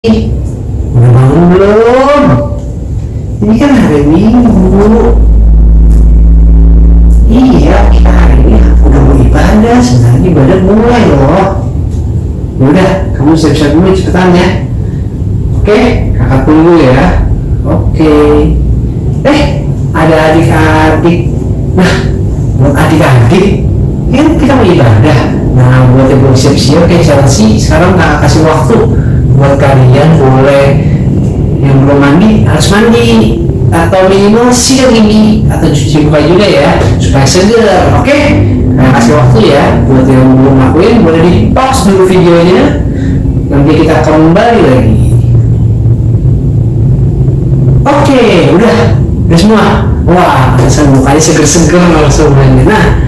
Udah bangun belum? Ini kan hari Minggu. Iya, kita hari ini udah mau ibadah. Sebenarnya ibadah mulai loh. Udah, kamu siap-siap dulu cepetan ya. Oke, kakak tunggu ya. Oke. Ada adik-adik. Nah, buat adik-adik, kan kita mau ibadah. Nah, buat yang belum siap-siap, sekarang kakak kasih waktu buat kalian. Boleh yang belum mandi harus mandi, atau minimal siang ini, atau cuci muka juga ya supaya segar. Oke, nah, kasih waktu ya. Buat yang belum lakuin boleh di pause dulu videonya, nanti kita kembali lagi. Oke, udah semua. Wah, langsung mukanya seger-seger langsung aja. Nah,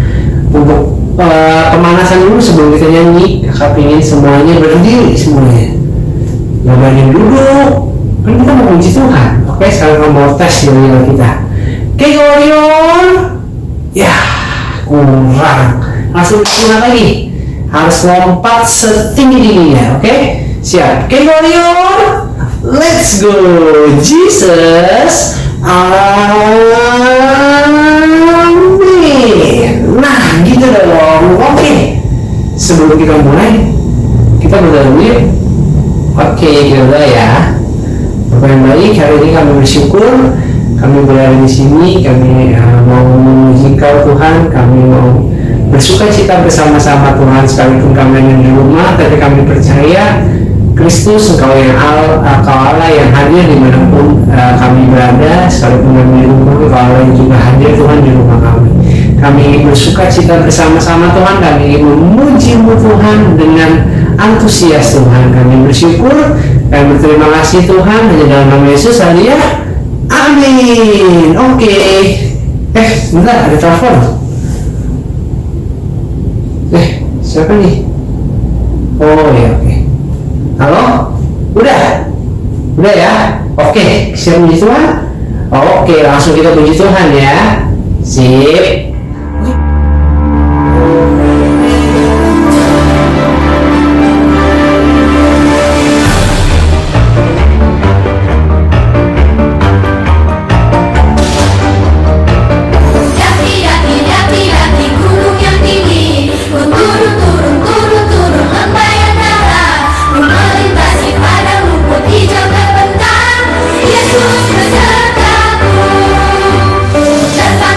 untuk pemanasan dulu sebelum kita nyanyi, kakak pingin semuanya berdiri semuanya. Gak banyak duduk, kan kita mau puji Tuhan. Oke, sekarang kamu mau tes yoga kita. Oke, Warrior. Ya, kurang. Langsung mulai lagi. Harus lompat setinggi-tingginya. Oke, siap. Oke, Warrior. Let's go. Jesus. Amin. Nah, gitu dong. Oke. Sebelum kita mulai, kita berdoa dulu yuk. Oke, kita ya. Bapak yang baik, hari ini kami bersyukur kami berada di sini. Kami mau memuji Kau Tuhan. Kami mau bersuka cita bersama-sama Tuhan, sekalipun kami ada di rumah, tapi kami percaya Kristus, Engkau yang Allah yang hadir dimanapun kami berada. Sekalipun kami di rumah, Engkau Allah yang juga hadir Tuhan di rumah kami. Kami ingin bersuka cita bersama-sama Tuhan. Kami ingin memuji-Mu Tuhan dengan antusias Tuhan. Kami bersyukur dan berterima kasih Tuhan, hanya dalam nama Yesus ya. Amin. Oke. Bentar, ada telepon. Siapa nih? Oh ya, oke. Halo? Udah ya? Oke, siap puji Tuhan? Oke, langsung kita puji Tuhan ya. Sip.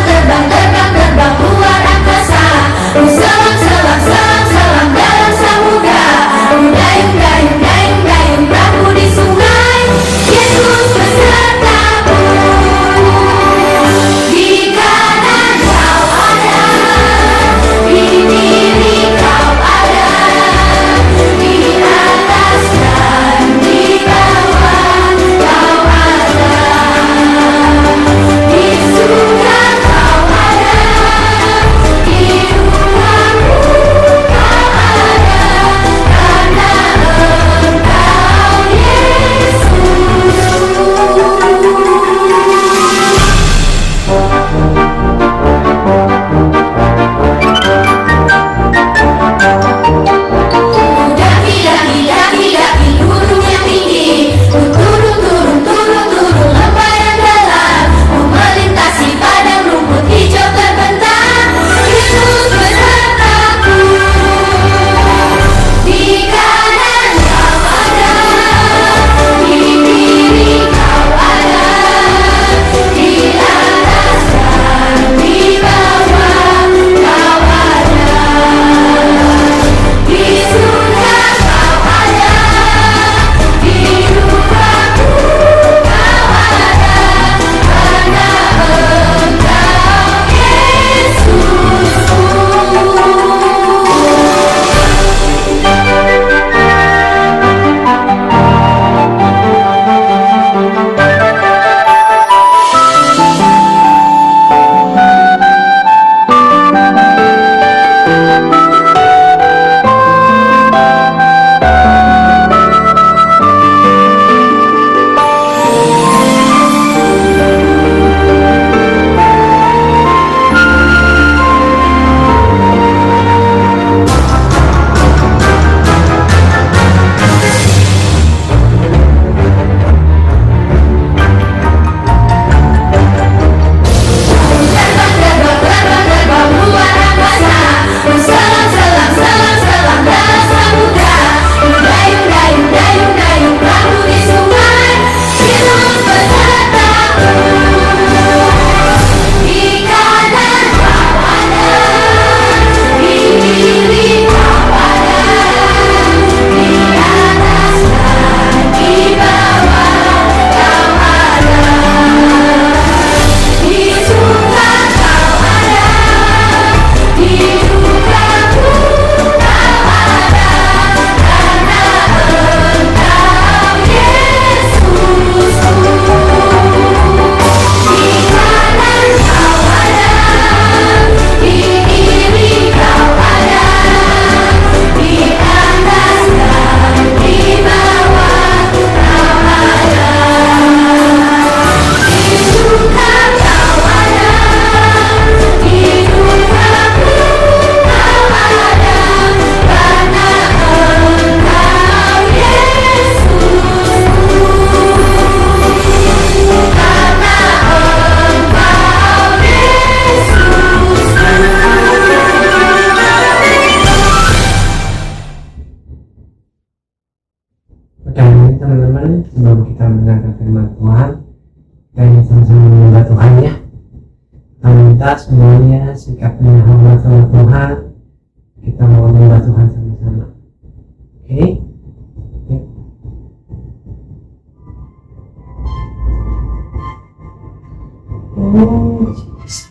Terbang firman Tuhan. Kita sama-sama menyembah Tuhan ya. Kita minta semuanya sikapnya hormat sama Tuhan. Kita mau menyembah Tuhan sama-sama. Oke? Yuk. Oh, Jesus.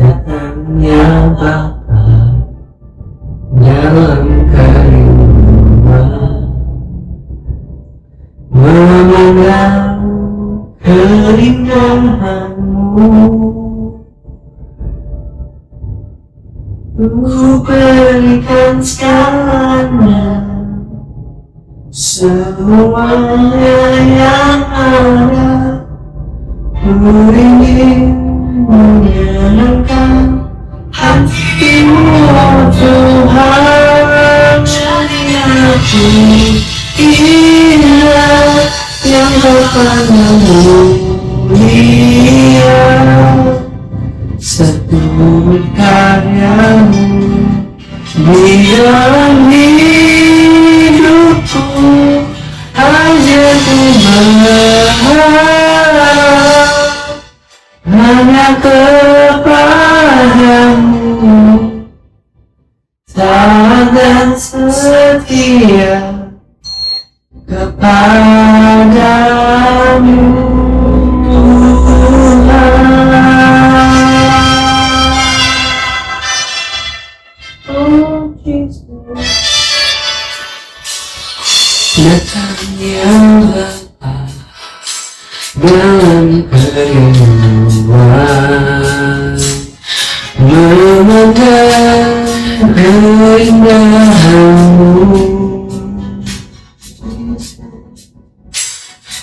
Datangnya Bapa dalam kerinduan, memandang kerinduanmu, ku berikan segalanya, semuanya yang ada. Ku ingin menyenangkan hatimu, oh Tuhan. Jadi aku indah yang Kau pandang mulia, seturut karyamu di dalam hidupku. Hanya ku berharap hanya kepadamu, taat dan setia kepadamu, Tuhan. Oh Jesus, datangnya Bapa dalam kerinduan, memandang keindahanmu,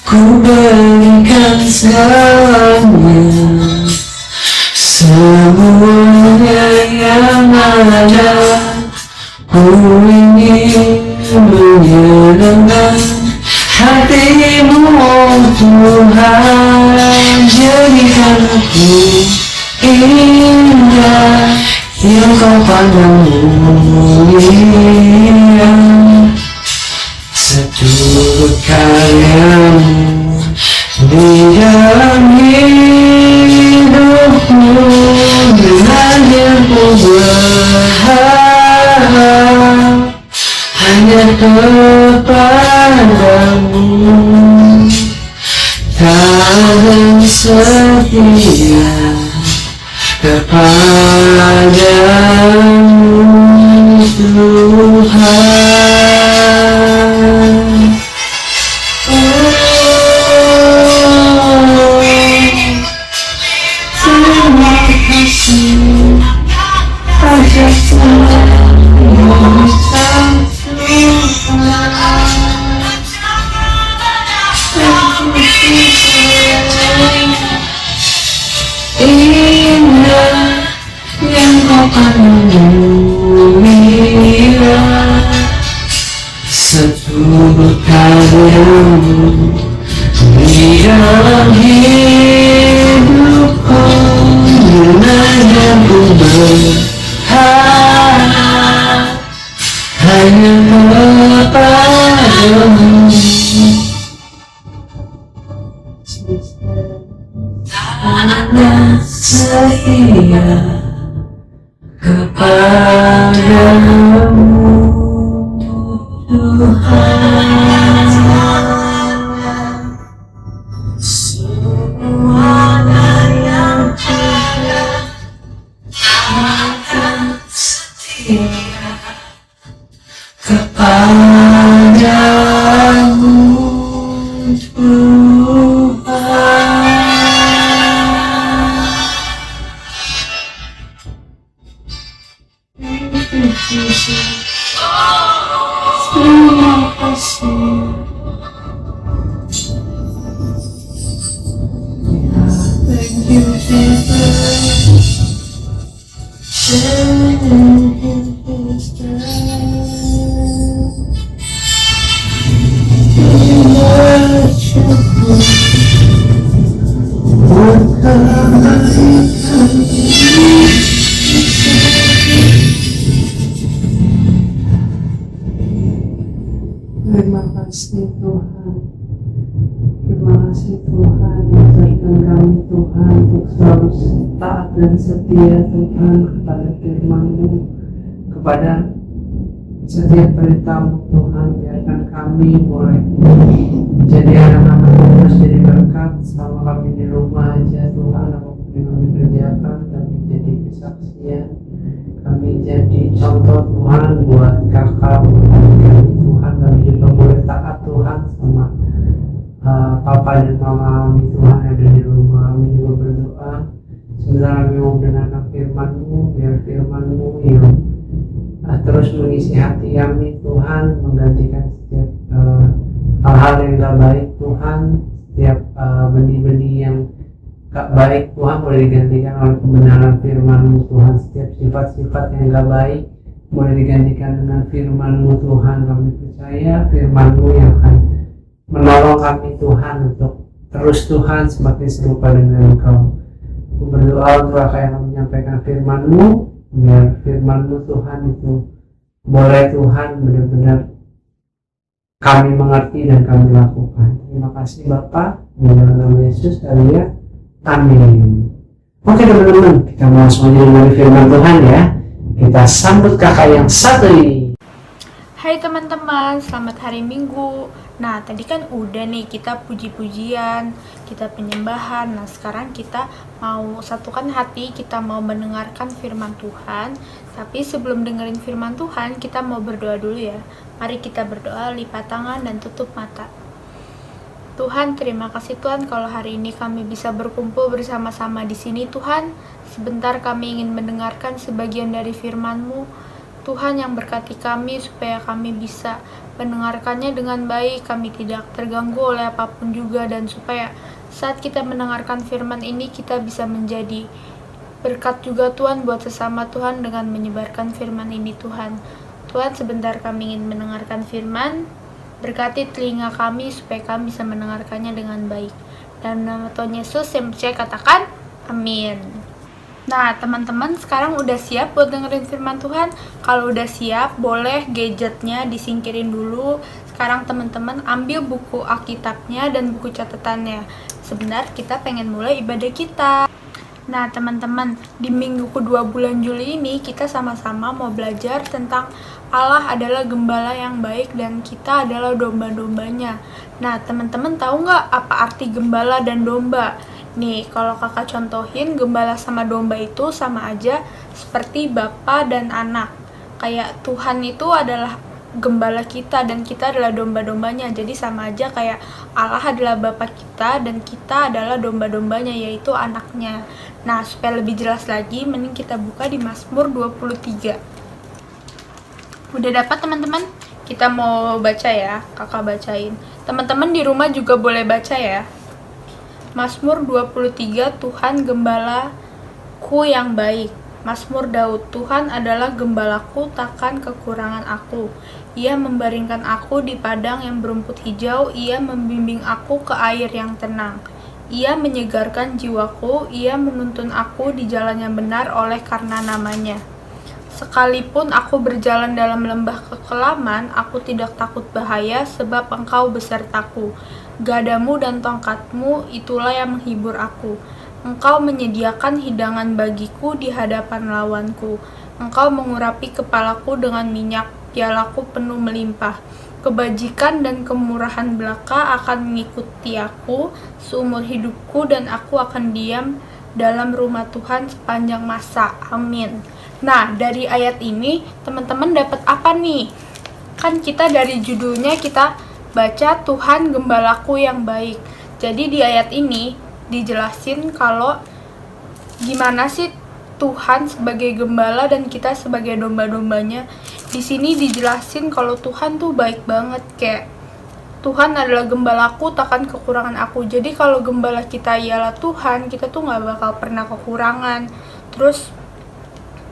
ku berikan segalanya, semuanya yang ada. Ku ingin menyenangkan hatimu, oh Tuhan. Jadikan aku indah yang Kau pandang mulia, seturut karyamu di dalam hidupku. Dengan yang ku berharap hanya kepadamu, taat dan setia kepadamu, Tuhan. Terima kasih atas semua yang Tuhan. Indah yang Kau pandang mulia, seturut karyamu di dalam hidupku. Dengan yang ku berharap hanya kepadamu, taat setia kepadamu, Tuhan. Semuanya yang ada akan setia kepadamu, Tuhan. Terima kasih. Thank you, Jesus. Terima kasih Tuhan. Terima kasih Tuhan, ajarkan kami Tuhan untuk selalu taat dan setia Tuhan kepada firman-Mu, kepada setiap perintah-Mu Tuhan. Biarkan kami boleh jadi anak-anak terus jadi berkat selama kami di rumah aja Tuhan. Apapun yang kami kerjakan, kami jadi kesaksian, kami jadi contoh Tuhan buat kakak, buat kami Tuhan. Kami juga boleh taat Tuhan sama papa dan mama kami Tuhan yang ada di rumah. Kami juga berdoa sebentar kami mau mendengarkan firman-Mu, biar firman-Mu yang terus mengisi hati kami Tuhan, menggantikan setiap hal-hal yang gak baik Tuhan, setiap benih-benih yang gak baik Tuhan boleh digantikan oleh kebenaran firman-Mu Tuhan. Setiap sifat-sifat yang gak baik boleh digantikan dengan firman-Mu Tuhan. Kami percaya firman-Mu yang akan menolong kami Tuhan untuk terus Tuhan semakin serupa dengan Engkau. Aku berdoa untuk apa yang menyampaikan firman-Mu, biar firman-Mu Tuhan itu boleh Tuhan benar-benar kami mengerti dan kami lakukan. Terima kasih Bapa, di dalam nama Yesus, haleluya, amin. Oke teman-teman, kita mau langsung aja dengar firman Tuhan ya. Kita sambut kakak yang satu ini. Hai teman-teman, selamat hari Minggu. Nah, tadi kan udah nih kita puji-pujian, kita penyembahan. Nah, sekarang kita mau satukan hati, kita mau mendengarkan firman Tuhan. Tapi sebelum dengerin firman Tuhan, kita mau berdoa dulu ya. Mari kita berdoa, lipat tangan dan tutup mata. Tuhan, terima kasih Tuhan kalau hari ini kami bisa berkumpul bersama-sama di sini Tuhan. Sebentar kami ingin mendengarkan sebagian dari firman-Mu. Tuhan yang berkati kami supaya kami bisa mendengarkannya dengan baik, kami tidak terganggu oleh apapun juga, dan supaya saat kita mendengarkan firman ini kita bisa menjadi berkat juga Tuhan buat sesama Tuhan dengan menyebarkan firman ini Tuhan. Tuhan, sebentar kami ingin mendengarkan firman, berkati telinga kami supaya kami bisa mendengarkannya dengan baik. Dalam nama Tuhan Yesus yang percaya katakan amin. Nah teman-teman, sekarang udah siap buat dengerin firman Tuhan? Kalau udah siap, boleh gadgetnya disingkirin dulu. Sekarang teman-teman ambil buku Alkitabnya dan buku catatannya. Sebentar kita pengen mulai ibadah kita. Nah teman-teman, di minggu kedua bulan Juli ini kita sama-sama mau belajar tentang Allah adalah gembala yang baik dan kita adalah domba-dombanya. Nah teman-teman tahu nggak apa arti gembala dan domba? Nih, kalau kakak contohin, gembala sama domba itu sama aja seperti bapa dan anak. Kayak Tuhan itu adalah gembala kita dan kita adalah domba-dombanya. Jadi sama aja kayak Allah adalah bapa kita dan kita adalah domba-dombanya, yaitu anaknya. Nah, supaya lebih jelas lagi, mending kita buka di Mazmur 23. Udah dapat teman-teman? Kita mau baca ya, kakak bacain. Teman-teman di rumah juga boleh baca ya. Mazmur 23, Tuhan gembalaku yang baik. Mazmur Daud, Tuhan adalah gembalaku, takkan kekurangan aku. Ia membaringkan aku di padang yang berumput hijau, ia membimbing aku ke air yang tenang. Ia menyegarkan jiwaku, ia menuntun aku di jalan yang benar oleh karena namanya. Sekalipun aku berjalan dalam lembah kekelaman, aku tidak takut bahaya sebab Engkau besertaku. Gadamu dan tongkatmu itulah yang menghibur aku. Engkau menyediakan hidangan bagiku di hadapan lawanku. Engkau mengurapi kepalaku dengan minyak, pialaku penuh melimpah. Kebajikan dan kemurahan belaka akan mengikuti aku seumur hidupku dan aku akan diam dalam rumah Tuhan sepanjang masa. Amin. Nah, dari ayat ini teman-teman dapat apa nih? Kan kita dari judulnya kita baca Tuhan gembalaku yang baik. Jadi di ayat ini dijelasin kalau gimana sih Tuhan sebagai gembala dan kita sebagai domba-dombanya. Di sini dijelasin kalau Tuhan tuh baik banget, kayak Tuhan adalah gembalaku, takkan kekurangan aku. Jadi kalau gembala kita ialah Tuhan, kita tuh nggak bakal pernah kekurangan. Terus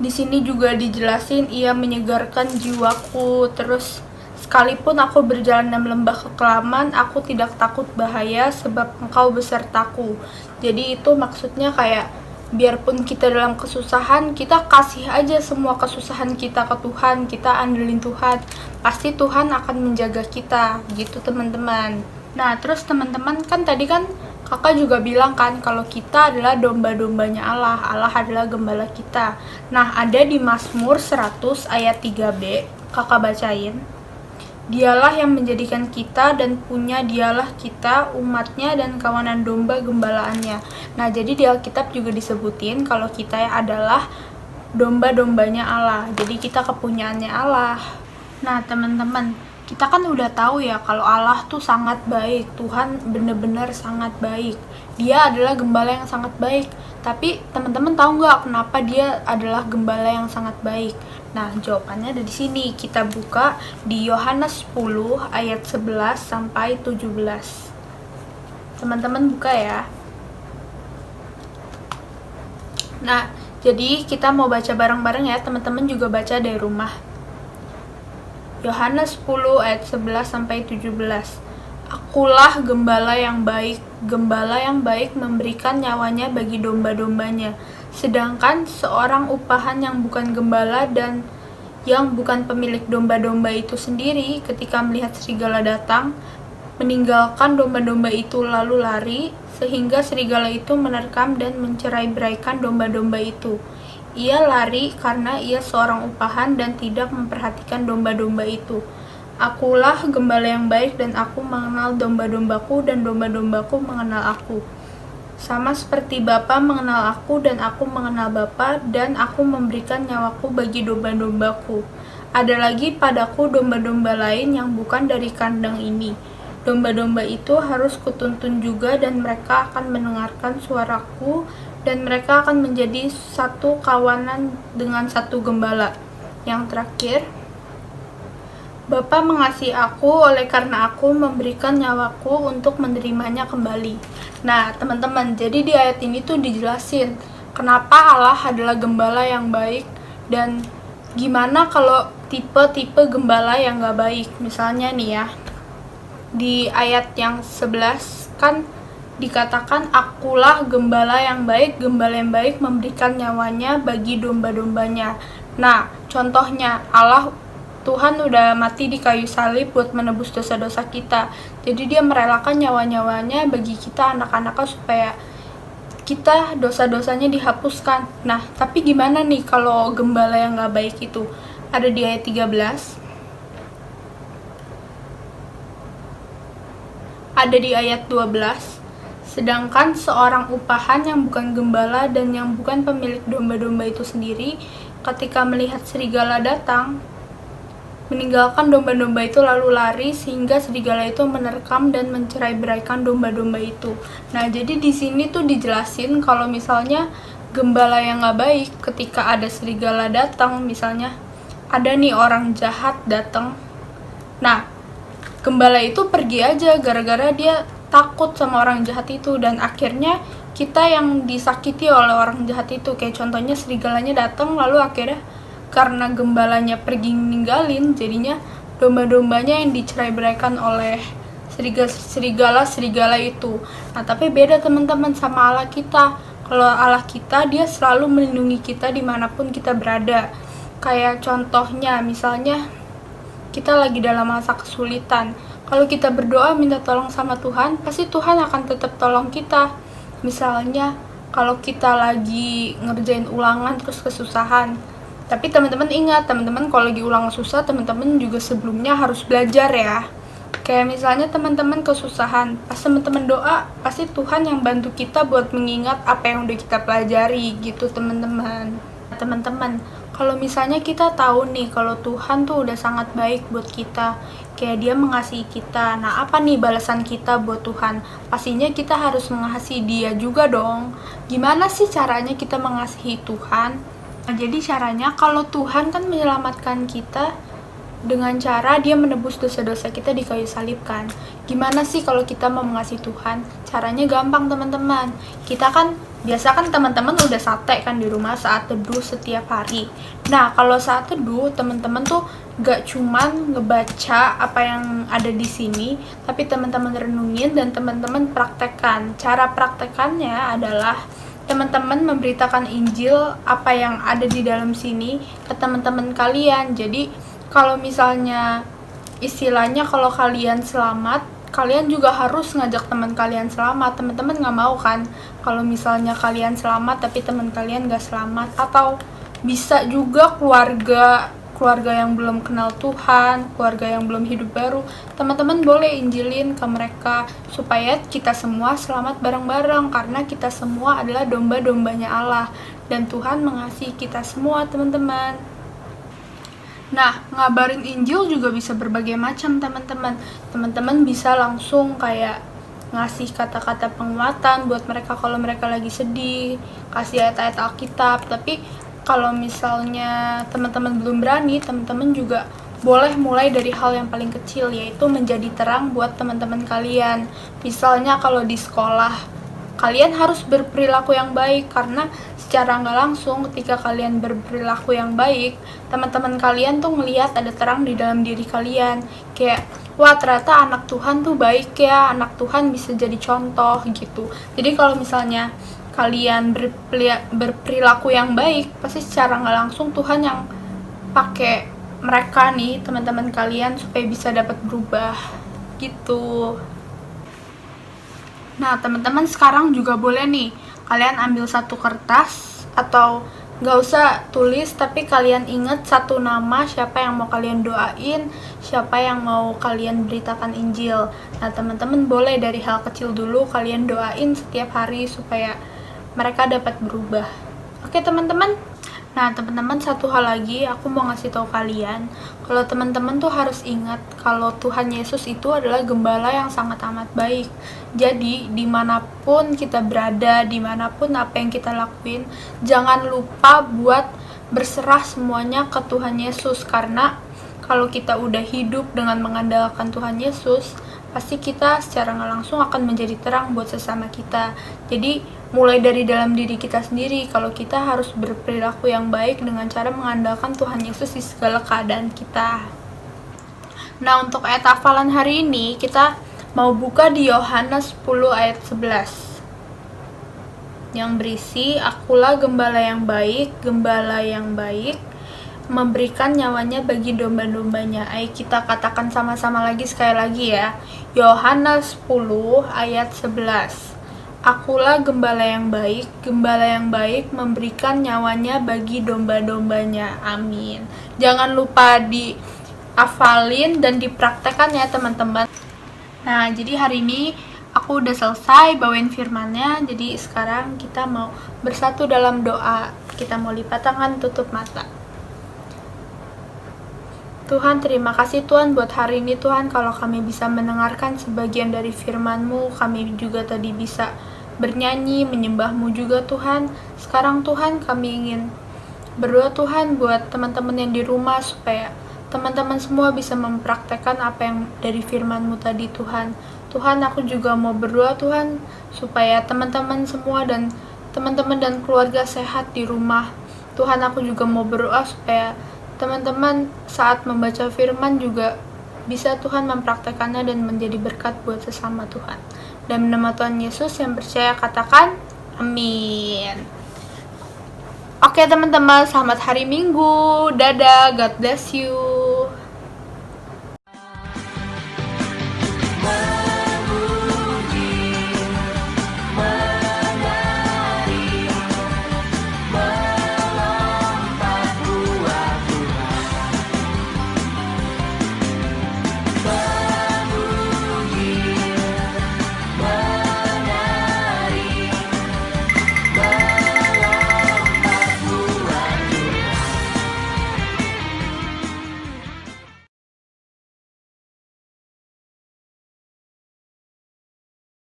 di sini juga dijelasin ia menyegarkan jiwaku. Terus sekalipun aku berjalan dalam lembah kekelaman, aku tidak takut bahaya sebab Engkau besertaku. Jadi itu maksudnya kayak biarpun kita dalam kesusahan, kita kasih aja semua kesusahan kita ke Tuhan, kita andelin Tuhan, pasti Tuhan akan menjaga kita gitu teman-teman. Nah terus teman-teman, kan tadi kan kakak juga bilang kan kalau kita adalah domba-dombanya Allah, Allah adalah gembala kita. Nah ada di Mazmur 100 ayat 3b, kakak bacain. Dialah yang menjadikan kita dan punya dialah kita, umatnya dan kawanan domba gembalaannya. Nah jadi di Alkitab juga disebutin kalau kita adalah domba-dombanya Allah, jadi kita kepunyaannya Allah. Nah teman-teman, kita kan udah tahu ya kalau Allah tuh sangat baik, Tuhan bener-bener sangat baik, dia adalah gembala yang sangat baik. Tapi teman-teman tahu nggak kenapa dia adalah gembala yang sangat baik? Nah, jawabannya ada di sini. Kita buka di Yohanes 10 ayat 11 sampai 17. Teman-teman buka ya. Nah, jadi kita mau baca bareng-bareng ya. Teman-teman juga baca dari rumah. Yohanes 10 ayat 11 sampai 17. Akulah gembala yang baik. Gembala yang baik memberikan nyawanya bagi domba-dombanya. Sedangkan seorang upahan yang bukan gembala dan yang bukan pemilik domba-domba itu sendiri, ketika melihat serigala datang, meninggalkan domba-domba itu lalu lari, sehingga serigala itu menerkam dan mencerai-beraikan domba-domba itu. Ia lari karena ia seorang upahan dan tidak memperhatikan domba-domba itu. Akulah gembala yang baik dan aku mengenal domba-dombaku dan domba-dombaku mengenal aku. Sama seperti Bapa mengenal aku dan aku mengenal Bapa, dan aku memberikan nyawaku bagi domba-dombaku. Ada lagi padaku domba-domba lain yang bukan dari kandang ini. Domba-domba itu harus kutuntun juga, dan mereka akan mendengarkan suaraku, dan mereka akan menjadi satu kawanan dengan satu gembala. Yang terakhir, Bapa mengasihi aku, oleh karena aku memberikan nyawaku untuk menerimanya kembali. Nah, teman-teman, jadi di ayat ini tuh dijelasin kenapa Allah adalah gembala yang baik dan gimana kalau tipe-tipe gembala yang gak baik. Misalnya nih ya, di ayat yang 11 kan dikatakan akulah gembala yang baik memberikan nyawanya bagi domba-dombanya. Nah, contohnya Allah Tuhan udah mati di kayu salib buat menebus dosa-dosa kita. Jadi dia merelakan nyawa-nyawanya bagi kita anak-anaknya supaya kita dosa-dosanya dihapuskan. Nah, tapi gimana nih kalau gembala yang gak baik itu? Ada di ayat 13. Ada di ayat 12. Sedangkan seorang upahan yang bukan gembala dan yang bukan pemilik domba-domba itu sendiri, ketika melihat serigala datang, meninggalkan domba-domba itu lalu lari, sehingga serigala itu menerkam dan mencerai-beraikan domba-domba itu. Nah, jadi di sini tuh dijelasin kalau misalnya gembala yang gak baik, ketika ada serigala datang, misalnya ada nih orang jahat datang. Nah, gembala itu pergi aja gara-gara dia takut sama orang jahat itu, dan akhirnya kita yang disakiti oleh orang jahat itu. Kayak contohnya serigalanya datang lalu akhirnya karena gembalanya pergi ninggalin, jadinya domba-dombanya yang dicerai-beraikan oleh serigala itu. Nah, tapi beda teman-teman sama Allah kita. Kalau Allah kita, dia selalu melindungi kita dimanapun kita berada. Kayak contohnya, misalnya kita lagi dalam masa kesulitan. Kalau kita berdoa minta tolong sama Tuhan, pasti Tuhan akan tetap tolong kita. Misalnya, kalau kita lagi ngerjain ulangan terus kesusahan, tapi teman-teman ingat, teman-teman kalau lagi ulangan susah, teman-teman juga sebelumnya harus belajar ya. Kayak misalnya teman-teman kesusahan, pas teman-teman doa, pasti Tuhan yang bantu kita buat mengingat apa yang udah kita pelajari gitu teman-teman. Teman-teman, kalau misalnya kita tahu nih kalau Tuhan tuh udah sangat baik buat kita, kayak dia mengasihi kita. Nah, apa nih balasan kita buat Tuhan? Pastinya kita harus mengasihi dia juga dong. Gimana sih caranya kita mengasihi Tuhan? Nah, jadi caranya kalau Tuhan kan menyelamatkan kita dengan cara dia menebus dosa-dosa kita di kayu salib kan. Gimana sih kalau kita mau mengasihi Tuhan? Caranya gampang teman-teman. Kita kan biasa kan teman-teman udah sate kan di rumah saat teduh setiap hari. Nah, kalau saat teduh teman-teman tuh gak cuman ngebaca apa yang ada di sini, tapi teman-teman renungin dan teman-teman praktekkan. Cara praktekannya adalah teman-teman memberitakan Injil apa yang ada di dalam sini ke teman-teman kalian. Jadi kalau misalnya istilahnya kalau kalian selamat, kalian juga harus ngajak teman kalian selamat. Teman-teman nggak mau kan kalau misalnya kalian selamat tapi teman kalian nggak selamat. Atau bisa juga keluarga yang belum kenal Tuhan, keluarga yang belum hidup baru, teman-teman boleh injilin ke mereka supaya kita semua selamat bareng-bareng, karena kita semua adalah domba-dombanya Allah dan Tuhan mengasihi kita semua, teman-teman. Nah, ngabarin Injil juga bisa berbagai macam, teman-teman. Teman-teman bisa langsung kayak ngasih kata-kata penguatan buat mereka kalau mereka lagi sedih, kasih ayat-ayat Alkitab. Tapi kalau misalnya teman-teman belum berani, teman-teman juga boleh mulai dari hal yang paling kecil, yaitu menjadi terang buat teman-teman kalian. Misalnya kalau di sekolah, kalian harus berperilaku yang baik, karena secara nggak langsung ketika kalian berperilaku yang baik, teman-teman kalian tuh ngelihat ada terang di dalam diri kalian. Kayak, wah ternyata anak Tuhan tuh baik ya, anak Tuhan bisa jadi contoh gitu. Jadi kalau misalnya kalian berperilaku yang baik, pasti secara nggak langsung Tuhan yang pakai mereka nih, teman-teman kalian, supaya bisa dapat berubah gitu. Nah, teman-teman sekarang juga boleh nih kalian ambil satu kertas, atau nggak usah tulis, tapi kalian ingat satu nama siapa yang mau kalian doain, siapa yang mau kalian beritakan Injil. Nah, teman-teman boleh dari hal kecil dulu kalian doain setiap hari supaya mereka dapat berubah. Oke, teman-teman. Nah, teman-teman, satu hal lagi aku mau ngasih tahu kalian, kalau teman-teman tuh harus ingat kalau Tuhan Yesus itu adalah gembala yang sangat amat baik. Jadi, dimanapun kita berada, dimanapun apa yang kita lakuin, jangan lupa buat berserah semuanya ke Tuhan Yesus, karena kalau kita udah hidup dengan mengandalkan Tuhan Yesus, pasti kita secara nggak langsung akan menjadi terang buat sesama kita. Jadi mulai dari dalam diri kita sendiri, kalau kita harus berperilaku yang baik dengan cara mengandalkan Tuhan Yesus di segala keadaan kita. Nah, untuk ayat hafalan hari ini kita mau buka di Yohanes 10 ayat 11 yang berisi, akulah gembala yang baik memberikan nyawanya bagi domba-dombanya. Ayo kita katakan sama-sama lagi sekali lagi ya. Yohanes 10 ayat 11. Akulah gembala yang baik memberikan nyawanya bagi domba-dombanya. Amin. Jangan lupa dihafalin dan dipraktekkan ya, teman-teman. Nah, jadi hari ini aku udah selesai bawain firmannya. Jadi sekarang kita mau bersatu dalam doa. Kita mau lipat tangan, tutup mata. Tuhan, terima kasih Tuhan buat hari ini Tuhan, kalau kami bisa mendengarkan sebagian dari firman-Mu, kami juga tadi bisa bernyanyi, menyembah-Mu juga Tuhan. Sekarang Tuhan kami ingin berdoa Tuhan buat teman-teman yang di rumah, supaya teman-teman semua bisa mempraktekkan apa yang dari firman-Mu tadi Tuhan. Tuhan, aku juga mau berdoa Tuhan, supaya teman-teman semua dan teman-teman dan keluarga sehat di rumah. Tuhan, aku juga mau berdoa supaya teman-teman saat membaca firman juga bisa Tuhan mempraktekannya dan menjadi berkat buat sesama Tuhan. Dan nama Tuhan Yesus yang percaya katakan amin. Oke teman-teman, selamat hari Minggu. Dadah, God bless you.